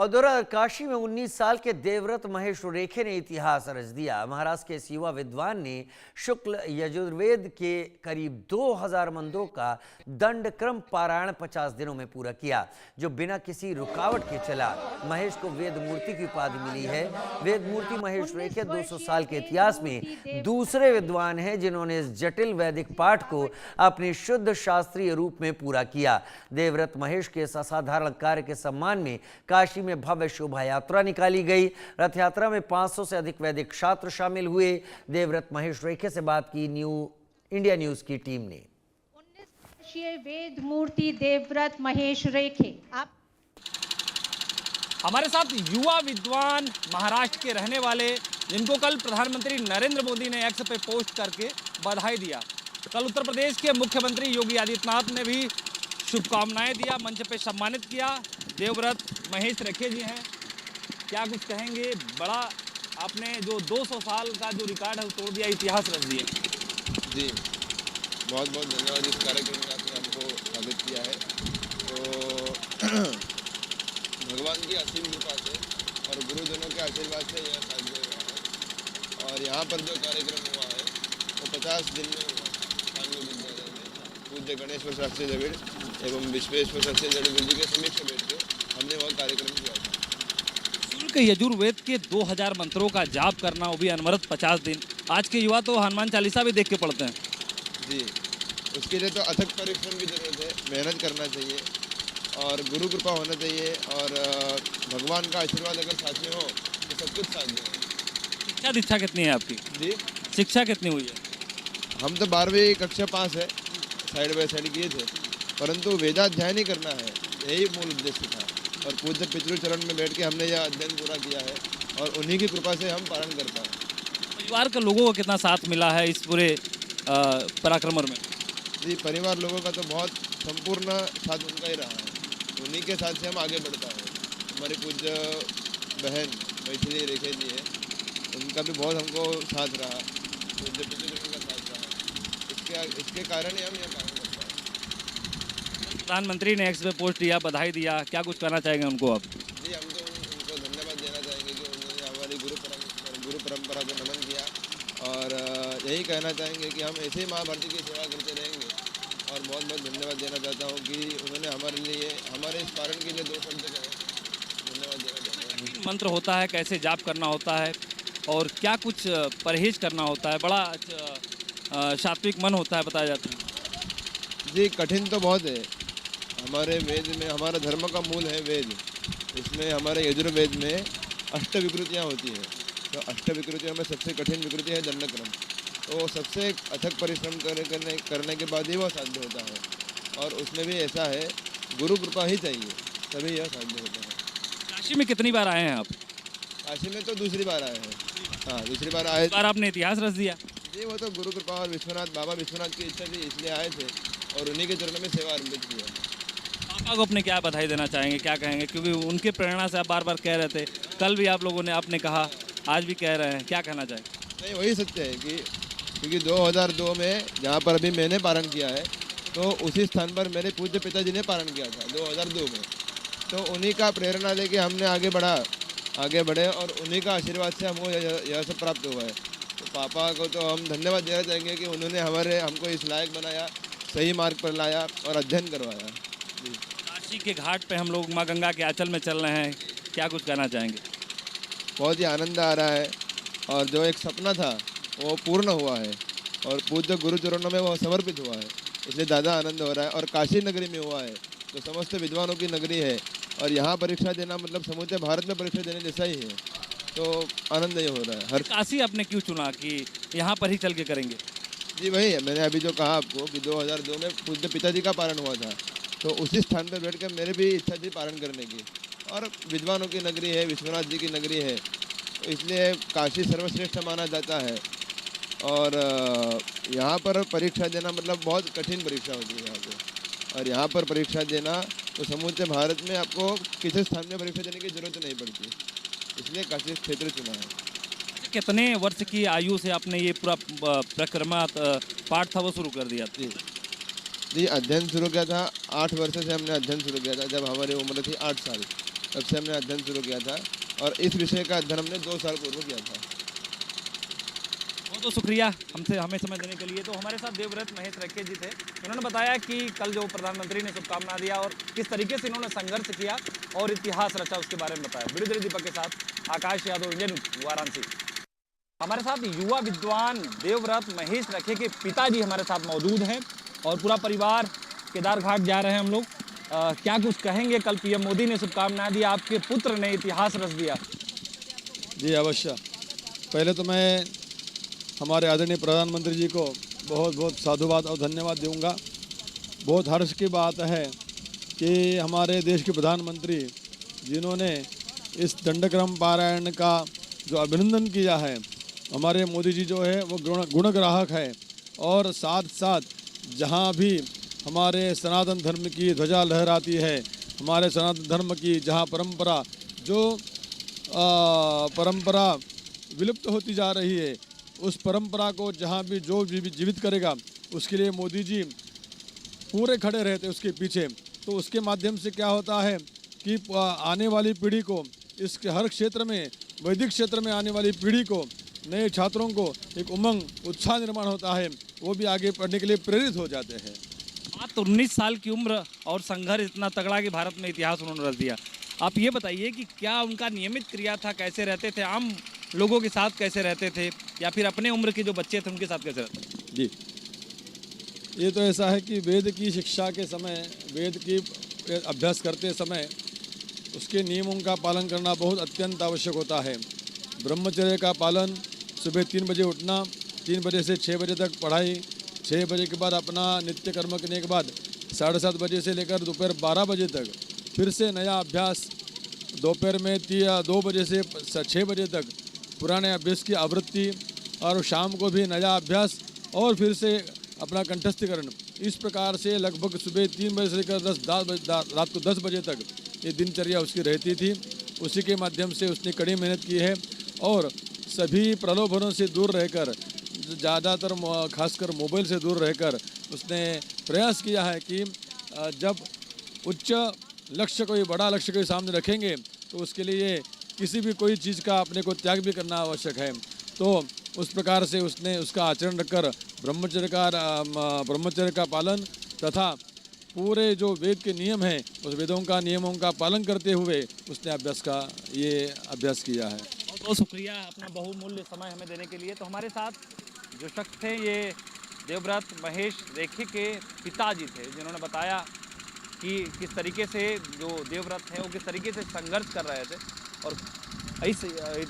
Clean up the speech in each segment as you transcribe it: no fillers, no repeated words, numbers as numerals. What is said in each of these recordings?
और दौरा काशी में 19 साल के देवव्रत महेश रेखे ने इतिहास रच दिया। महाराष्ट्र के इस युवा विद्वान ने शुक्ल यजुर्वेद के करीब 2000 मंत्रों का दंडक्रम पारायण 50 दिनों में पूरा किया, जो बिना किसी रुकावट के चला। महेश को वेद मूर्ति की उपाधि मिली है। वेद मूर्ति महेश रेखे 200 साल के इतिहास में दूसरे विद्वान हैं जिन्होंने इस जटिल वैदिक पाठ को अपने शुद्ध शास्त्रीय रूप में पूरा किया। देवव्रत महेश के इस असाधारण कार्य के सम्मान में काशी में भव्य शोभा यात्रा निकाली गई। रथ यात्रा में 500 से अधिक वैदिक छात्र शामिल हुए। देवव्रत महेश रेखे से बात की इंडिया न्यूज की टीम ने। 19 वर्षीय वेद मूर्ति देवव्रत महेश रेखे आप हमारे साथ युवा विद्वान महाराष्ट्र के रहने वाले, जिनको कल प्रधानमंत्री नरेंद्र मोदी ने एक्स पे पोस्ट करके बधाई दिया। कल उत्तर प्रदेश के मुख्यमंत्री योगी आदित्यनाथ ने भी शुभकामनाएं दिया, मंच पे सम्मानित किया। देवव्रत महेश रेखे जी हैं, क्या कुछ कहेंगे? बड़ा आपने जो 200 साल का जो रिकॉर्ड है वो तोड़ दिया, इतिहास रच दिया। जी बहुत बहुत धन्यवाद। इस कार्यक्रम में आपने हमको स्वागत किया है। तो भगवान की असीम कृपा से और गुरुजनों के आशीर्वाद से यह साध्य हुआ है। और यहाँ पर जो कार्यक्रम हुआ है वो 50 दिन में हुआ कानून विद्यालय में पूज्य गणेश्वर शास्त्री द्रविड़ एवं विश्वेश्वर शास्त्री द्रविड़ जी के समक्ष बैठ के हमने वह कार्यक्रम किया था। शुल्क यजुर्वेद के 2000 मंत्रों का जाप करना, वो भी अनवरत 50 दिन। आज के युवा तो हनुमान चालीसा भी देख के पढ़ते हैं। जी, उसके लिए तो अथक परिश्रम की जरूरत है, मेहनत करना चाहिए और गुरु कृपा होना चाहिए और भगवान का आशीर्वाद अगर साथ में हो तो सब कुछ साध्य है। शिक्षा दीक्षा कितनी है आपकी? जी, शिक्षा कितनी हुई है? हम तो 12वीं कक्षा पास है, साइड बाय साइड किए थे, परंतु वेदाध्ययन ही करना है, यही मूल उद्देश्य था। और पूज्य पितृ चरण में बैठ के हमने यह अध्ययन पूरा किया है और उन्हीं की कृपा से हम पालन कर पाए। परिवार के लोगों को कितना साथ मिला है इस पूरे पराक्रम में? जी, परिवार लोगों का तो बहुत संपूर्ण साथ उनका ही रहा है, उन्हीं के साथ से हम आगे बढ़ता है। हमारे पूज्य बहन मैथिली रेखे जी है, उनका भी बहुत हमको साथ रहा, पूज्य पितृ का साथ रहा। इसके कारण ही हम यह काम कर पाए। प्रधानमंत्री ने एक्स पे पोस्ट दिया, बधाई दिया, क्या कुछ कहना चाहेंगे उनको आप? जी, हम तो उनको धन्यवाद देना चाहेंगे कि उन्होंने हमारी गुरु परंपरा को नमन किया और यही कहना चाहेंगे कि हम ऐसे ही माँ भारती की सेवा करते रहेंगे। और बहुत बहुत धन्यवाद देना चाहता हूँ कि उन्होंने हमारे लिए, हमारे इस कारण के लिए 2 शब्द कहे, धन्यवाद देना चाहता हूँ। मंत्र होता है, कैसे जाप करना होता है और क्या कुछ परहेज करना होता है, बड़ा सात्विक मन होता है बताया जाता है। जी, कठिन तो बहुत है। हमारे वेद में, हमारा धर्म का मूल है वेद, इसमें हमारे यजुर्वेद में 8 विकृतियाँ होती हैं। तो 8 विकृतियों में सबसे कठिन विकृति है दंडक्रम। तो सबसे अथक परिश्रम करने के बाद ही वह साध्य होता है और उसमें भी ऐसा है, गुरु कृपा ही चाहिए तभी यह साध्य होता है। काशी में कितनी बार आए हैं आप? काशी में तो दूसरी बार आए हैं। हाँ, दूसरी बार आए। इस बार आपने इतिहास रच दिया। जी, वो तो गुरु कृपा और बाबा विश्वनाथ की इच्छा थी, इसलिए आए थे और उन्हीं के चरणों में सेवा अर्पित किया। पापा को अपने क्या बधाई देना चाहेंगे, क्या कहेंगे? क्योंकि उनके प्रेरणा से आप बार बार कह रहे थे, कल भी आप लोगों ने आपने कहा, आज भी कह रहे हैं, क्या कहना चाहेंगे? नहीं, वही सत्य है कि क्योंकि 2002 में जहाँ पर अभी मैंने पारण किया है तो उसी स्थान पर मेरे पूज्य पिताजी ने पारण किया था 2002 में। तो उन्हीं का प्रेरणा लेके हमने आगे बढ़े और उन्हीं का आशीर्वाद से हमको यह सब प्राप्त हुआ है। तो पापा को तो हम धन्यवाद देना चाहेंगे कि उन्होंने हमको इस लायक बनाया, सही मार्ग पर लाया और अध्ययन करवाया। जी, काशी के घाट पे हम लोग माँ गंगा के आंचल में चल रहे हैं, क्या कुछ कहना चाहेंगे? बहुत ही आनंद आ रहा है और जो एक सपना था वो पूर्ण हुआ है और पूज्य गुरुचरणों में वो समर्पित हुआ है, इसलिए ज़्यादा आनंद हो रहा है। और काशी नगरी में हुआ है जो समस्त विद्वानों की नगरी है और यहाँ परीक्षा देना मतलब समूचे भारत में परीक्षा देने जैसा ही है, तो आनंद ये हो रहा है। हर काशी आपने क्यों चुना कि यहाँ पर ही चल के करेंगे? जी, वही है, मैंने अभी जो कहा आपको कि 2002 में पूज्य पिताजी का पारण हुआ था, तो उसी स्थान पर बैठ कर मेरे भी इच्छा थी पारण करने की। और विद्वानों की नगरी है, विश्वनाथ जी की नगरी है, तो इसलिए काशी सर्वश्रेष्ठ माना जाता है। और यहाँ पर परीक्षा देना मतलब बहुत कठिन परीक्षा होती है यहाँ पे, और यहाँ पर परीक्षा देना तो समूचे भारत में आपको किसी स्थान में परीक्षा देने की जरूरत नहीं पड़ती, इसलिए काशी क्षेत्र चुना है। कितने वर्ष की आयु से आपने ये पूरा प्रक्रमा पाठ था वो शुरू कर दिया? जी, अध्ययन शुरू किया था 8 वर्ष से हमने अध्ययन शुरू किया था, जब हमारी उम्र थी 8 साल। तब से हमने अध्ययन शुरू किया था और इस विषय का अध्ययन हमने 2 साल पूर्व किया था। बहुत बहुत शुक्रिया हमें समय देने के लिए। तो हमारे साथ देवव्रत महेश रेखे जी थे। उन्होंने बताया कि कल जो प्रधानमंत्री ने शुभकामना दिया और किस तरीके से इन्होंने संघर्ष किया और इतिहास रचा उसके बारे में बताया। वीडियो जर्नलिस्ट दीपक के साथ आकाश यादव, इंडियन न्यूज़, वाराणसी। हमारे साथ युवा विद्वान देवव्रत महेश रेखे के पिताजी हमारे साथ मौजूद हैं और पूरा परिवार केदार घाट जा रहे हैं हम लोग। क्या कुछ कहेंगे? कल पीएम मोदी ने शुभकामनाएं दी, आपके पुत्र ने इतिहास रच दिया। जी अवश्य। पहले तो मैं हमारे आदरणीय प्रधानमंत्री जी को बहुत बहुत साधुवाद और धन्यवाद दूंगा। बहुत हर्ष की बात है कि हमारे देश के प्रधानमंत्री जिन्होंने इस दंडक्रम पारायण का जो अभिनंदन किया है, हमारे मोदी जी जो है वो गुणग्राहक है और साथ साथ जहाँ भी हमारे सनातन धर्म की ध्वजा लहराती है, हमारे सनातन धर्म की जहाँ परंपरा परंपरा विलुप्त होती जा रही है, उस परंपरा को जहाँ भी जो जीवित करेगा उसके लिए मोदी जी पूरे खड़े रहते उसके पीछे। तो उसके माध्यम से क्या होता है कि आने वाली पीढ़ी को इसके हर क्षेत्र में, वैदिक क्षेत्र में आने वाली पीढ़ी को, नए छात्रों को एक उमंग, उत्साह निर्माण होता है, वो भी आगे पढ़ने के लिए प्रेरित हो जाते हैं। मात्र 19 साल की उम्र और संघर्ष इतना तगड़ा कि भारत में इतिहास उन्होंने रच दिया। आप ये बताइए कि क्या उनका नियमित क्रिया था, कैसे रहते थे, आम लोगों के साथ कैसे रहते थे, या फिर अपने उम्र के जो बच्चे थे उनके साथ कैसे रहते थे? जी, ये तो ऐसा है कि वेद की शिक्षा के समय, वेद की अभ्यास करते समय उसके नियमों का पालन करना बहुत अत्यंत आवश्यक होता है। ब्रह्मचर्य का पालन, सुबह 3 बजे उठना, 3 बजे से 6 बजे तक पढ़ाई, 6 बजे के बाद अपना नित्य कर्म करने के बाद 7:30 बजे से लेकर दोपहर 12 बजे तक फिर से नया अभ्यास, दोपहर में 2 बजे से 6 बजे तक पुराने अभ्यास की आवृत्ति, और शाम को भी नया अभ्यास और फिर से अपना कंठस्थीकरण। इस प्रकार से लगभग सुबह 3 बजे से लेकर रात को 10 बजे तक ये दिनचर्या उसकी रहती थी। उसी के माध्यम से उसने कड़ी मेहनत की है और सभी प्रलोभनों से दूर रहकर, ज़्यादातर खासकर मोबाइल से दूर रहकर उसने प्रयास किया है कि जब उच्च लक्ष्य कोई, बड़ा लक्ष्य कोई सामने रखेंगे तो उसके लिए किसी भी कोई चीज़ का अपने को त्याग भी करना आवश्यक है। तो उस प्रकार से उसने उसका आचरण रखकर ब्रह्मचर्य का पालन तथा पूरे जो वेद के नियम हैं उस वेदों का नियमों का पालन करते हुए उसने अभ्यास किया है। बहुत बहुत शुक्रिया अपना बहुमूल्य समय हमें देने के लिए। तो हमारे साथ जो शख्स थे ये देवव्रत महेश रेखे के पिताजी थे, जिन्होंने बताया कि किस तरीके से जो देवव्रत हैं वो किस तरीके से संघर्ष कर रहे थे और इस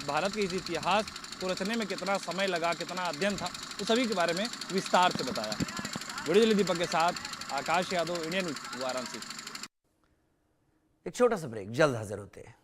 भारत के इस इतिहास को रचने में कितना समय लगा, कितना अध्ययन था, तो सभी के बारे में विस्तार से बताया। वीडियो जर्नलिस्ट दीपक के साथ आकाश यादव, इंडियन न्यूज़, वाराणसी। एक छोटा सा ब्रेक, जल्द हाजिर होते हैं।